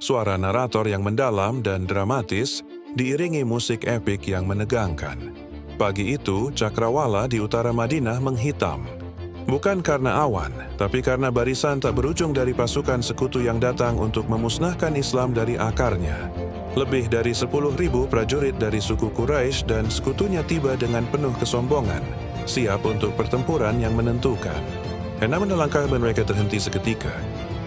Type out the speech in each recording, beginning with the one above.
suara narator yang mendalam dan dramatis, diiringi musik epik yang menegangkan. Pagi itu, cakrawala di utara Madinah menghitam. Bukan karena awan, tapi karena barisan tak berujung dari pasukan sekutu yang datang untuk memusnahkan Islam dari akarnya. Lebih dari 10.000 prajurit dari suku Quraisy dan sekutunya tiba dengan penuh kesombongan, siap untuk pertempuran yang menentukan. Namun langkah mereka terhenti seketika.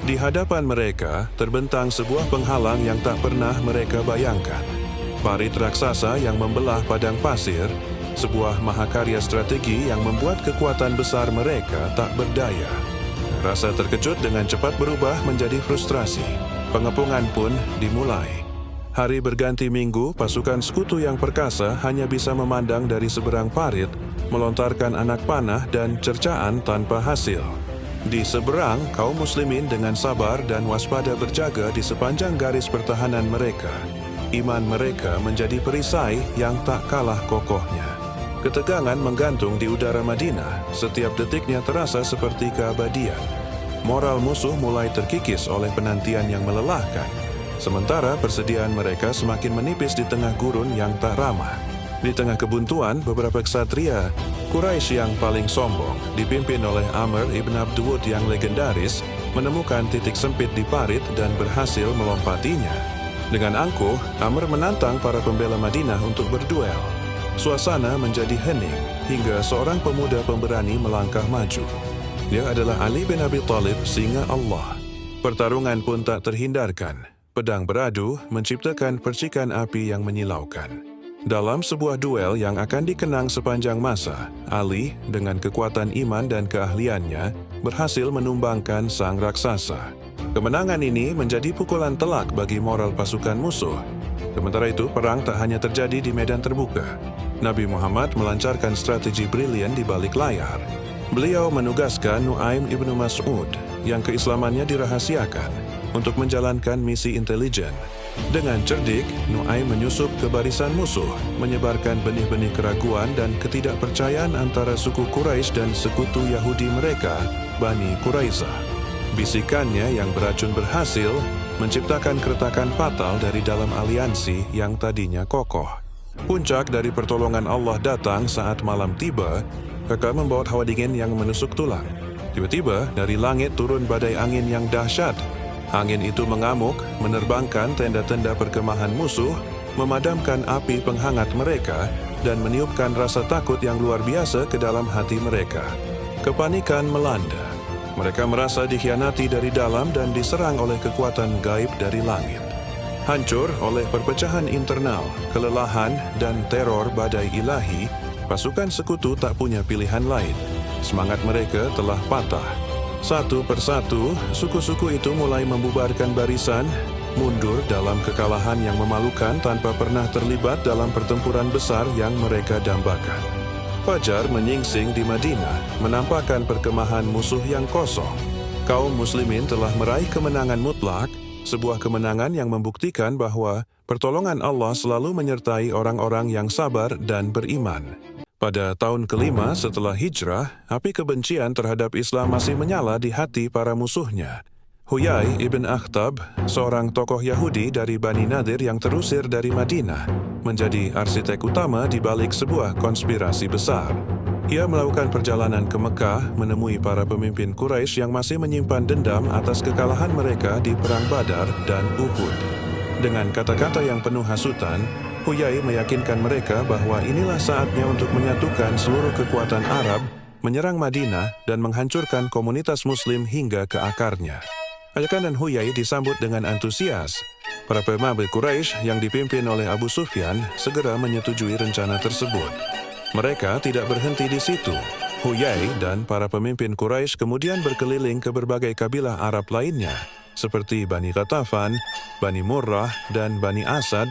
Di hadapan mereka terbentang sebuah penghalang yang tak pernah mereka bayangkan. Parit raksasa yang membelah padang pasir, sebuah mahakarya strategi yang membuat kekuatan besar mereka tak berdaya. Rasa terkejut dengan cepat berubah menjadi frustrasi. Pengepungan pun dimulai. Hari berganti minggu, pasukan sekutu yang perkasa hanya bisa memandang dari seberang parit, melontarkan anak panah dan cercaan tanpa hasil. Di seberang, kaum muslimin dengan sabar dan waspada berjaga di sepanjang garis pertahanan mereka. Iman mereka menjadi perisai yang tak kalah kokohnya. Ketegangan menggantung di udara Madinah, setiap detiknya terasa seperti keabadian. Moral musuh mulai terkikis oleh penantian yang melelahkan. Sementara persediaan mereka semakin menipis di tengah gurun yang tak ramah. Di tengah kebuntuan, beberapa ksatria Quraisy yang paling sombong, dipimpin oleh Amr ibn Abdwud yang legendaris, menemukan titik sempit di parit dan berhasil melompatinya. Dengan angkuh, Amr menantang para pembela Madinah untuk berduel. Suasana menjadi hening hingga seorang pemuda pemberani melangkah maju. Dia adalah Ali bin Abi Thalib, singa Allah. Pertarungan pun tak terhindarkan. Pedang beradu menciptakan percikan api yang menyilaukan. Dalam sebuah duel yang akan dikenang sepanjang masa, Ali dengan kekuatan iman dan keahliannya berhasil menumbangkan sang raksasa. Kemenangan ini menjadi pukulan telak bagi moral pasukan musuh. Sementara itu, perang tak hanya terjadi di medan terbuka. Nabi Muhammad melancarkan strategi brilian di balik layar. Beliau menugaskan Nu'aim ibnu Mas'ud yang keislamannya dirahasiakan untuk menjalankan misi intelijen. Dengan cerdik, Nu'aim menyusup ke barisan musuh, menyebarkan benih-benih keraguan dan ketidakpercayaan antara suku Quraisy dan sekutu Yahudi mereka, Bani Quraisyah. Bisikannya yang beracun berhasil menciptakan keretakan fatal dari dalam aliansi yang tadinya kokoh. Puncak dari pertolongan Allah datang saat malam tiba, kakak membawa hawa dingin yang menusuk tulang. Tiba-tiba dari langit turun badai angin yang dahsyat. Angin itu mengamuk, menerbangkan tenda-tenda perkemahan musuh, memadamkan api penghangat mereka, dan meniupkan rasa takut yang luar biasa ke dalam hati mereka. Kepanikan melanda. Mereka merasa dikhianati dari dalam dan diserang oleh kekuatan gaib dari langit. Hancur oleh perpecahan internal, kelelahan, dan teror badai ilahi, pasukan sekutu tak punya pilihan lain. Semangat mereka telah patah. Satu persatu, suku-suku itu mulai membubarkan barisan, mundur dalam kekalahan yang memalukan tanpa pernah terlibat dalam pertempuran besar yang mereka dambakan. Fajar menyingsing di Madinah, menampakkan perkemahan musuh yang kosong. Kaum muslimin telah meraih kemenangan mutlak, sebuah kemenangan yang membuktikan bahwa pertolongan Allah selalu menyertai orang-orang yang sabar dan beriman. Pada tahun kelima setelah hijrah, api kebencian terhadap Islam masih menyala di hati para musuhnya. Huyai ibn Akhtab, seorang tokoh Yahudi dari Bani Nadir yang terusir dari Madinah, menjadi arsitek utama di balik sebuah konspirasi besar. Ia melakukan perjalanan ke Mekah menemui para pemimpin Quraisy yang masih menyimpan dendam atas kekalahan mereka di Perang Badar dan Uhud. Dengan kata-kata yang penuh hasutan, Huyai meyakinkan mereka bahwa inilah saatnya untuk menyatukan seluruh kekuatan Arab, menyerang Madinah, dan menghancurkan komunitas Muslim hingga ke akarnya. Ajakan dan Huyai disambut dengan antusias. Para pemimpin Quraisy yang dipimpin oleh Abu Sufyan segera menyetujui rencana tersebut. Mereka tidak berhenti di situ. Huyai dan para pemimpin Quraisy kemudian berkeliling ke berbagai kabilah Arab lainnya, seperti Bani Ghatafan, Bani Murrah, dan Bani Asad,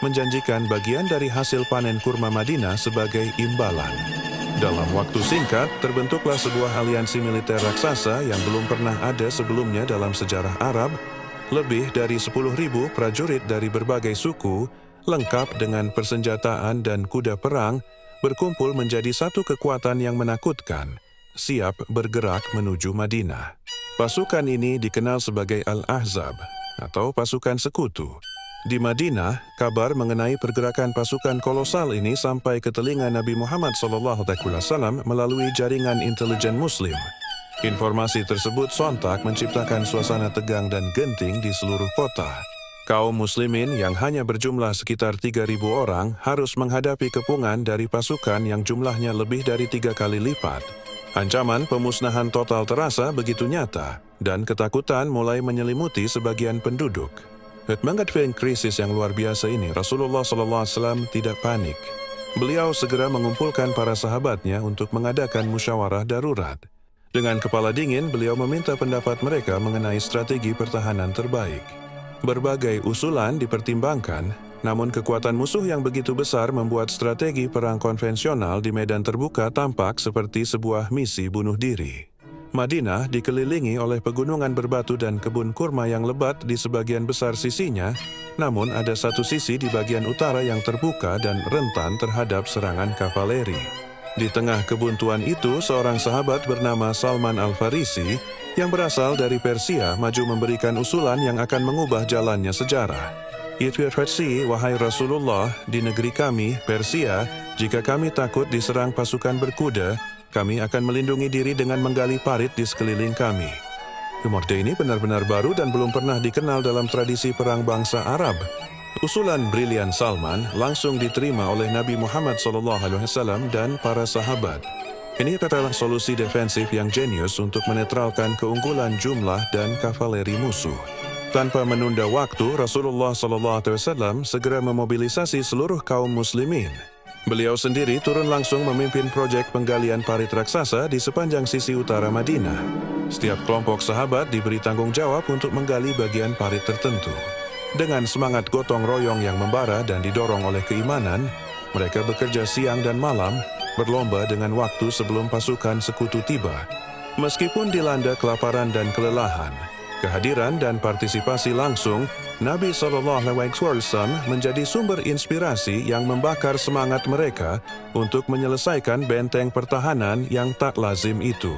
menjanjikan bagian dari hasil panen kurma Madinah sebagai imbalan. Dalam waktu singkat, terbentuklah sebuah aliansi militer raksasa yang belum pernah ada sebelumnya dalam sejarah Arab. Lebih dari 10.000 prajurit dari berbagai suku, lengkap dengan persenjataan dan kuda perang, berkumpul menjadi satu kekuatan yang menakutkan, siap bergerak menuju Madinah. Pasukan ini dikenal sebagai Al-Ahzab, atau pasukan sekutu. Di Madinah, kabar mengenai pergerakan pasukan kolosal ini sampai ke telinga Nabi Muhammad SAW melalui jaringan intelijen Muslim. Informasi tersebut sontak menciptakan suasana tegang dan genting di seluruh kota. Kaum muslimin yang hanya berjumlah sekitar 3.000 orang harus menghadapi kepungan dari pasukan yang jumlahnya lebih dari 3 kali lipat. Ancaman pemusnahan total terasa begitu nyata, dan ketakutan mulai menyelimuti sebagian penduduk. Menghadapi krisis yang luar biasa ini, Rasulullah SAW tidak panik. Beliau segera mengumpulkan para sahabatnya untuk mengadakan musyawarah darurat. Dengan kepala dingin, beliau meminta pendapat mereka mengenai strategi pertahanan terbaik. Berbagai usulan dipertimbangkan, namun kekuatan musuh yang begitu besar membuat strategi perang konvensional di medan terbuka tampak seperti sebuah misi bunuh diri. Madinah dikelilingi oleh pegunungan berbatu dan kebun kurma yang lebat di sebagian besar sisinya, namun ada satu sisi di bagian utara yang terbuka dan rentan terhadap serangan kavaleri. Di tengah kebuntuan itu, seorang sahabat bernama Salman Al-Farisi yang berasal dari Persia maju memberikan usulan yang akan mengubah jalannya sejarah. Wahai Rasulullah, di negeri kami, Persia, jika kami takut diserang pasukan berkuda, kami akan melindungi diri dengan menggali parit di sekeliling kami. Ide ini benar-benar baru dan belum pernah dikenal dalam tradisi perang bangsa Arab. Usulan brilian Salman langsung diterima oleh Nabi Muhammad SAW dan para sahabat. Ini adalah solusi defensif yang jenius untuk menetralkan keunggulan jumlah dan kavaleri musuh. Tanpa menunda waktu, Rasulullah SAW segera memobilisasi seluruh kaum muslimin. Beliau sendiri turun langsung memimpin proyek penggalian parit raksasa di sepanjang sisi utara Madinah. Setiap kelompok sahabat diberi tanggung jawab untuk menggali bagian parit tertentu. Dengan semangat gotong royong yang membara dan didorong oleh keimanan, mereka bekerja siang dan malam, berlomba dengan waktu sebelum pasukan sekutu tiba. Meskipun dilanda kelaparan dan kelelahan, kehadiran dan partisipasi langsung Nabi SAW menjadi sumber inspirasi yang membakar semangat mereka untuk menyelesaikan benteng pertahanan yang tak lazim itu.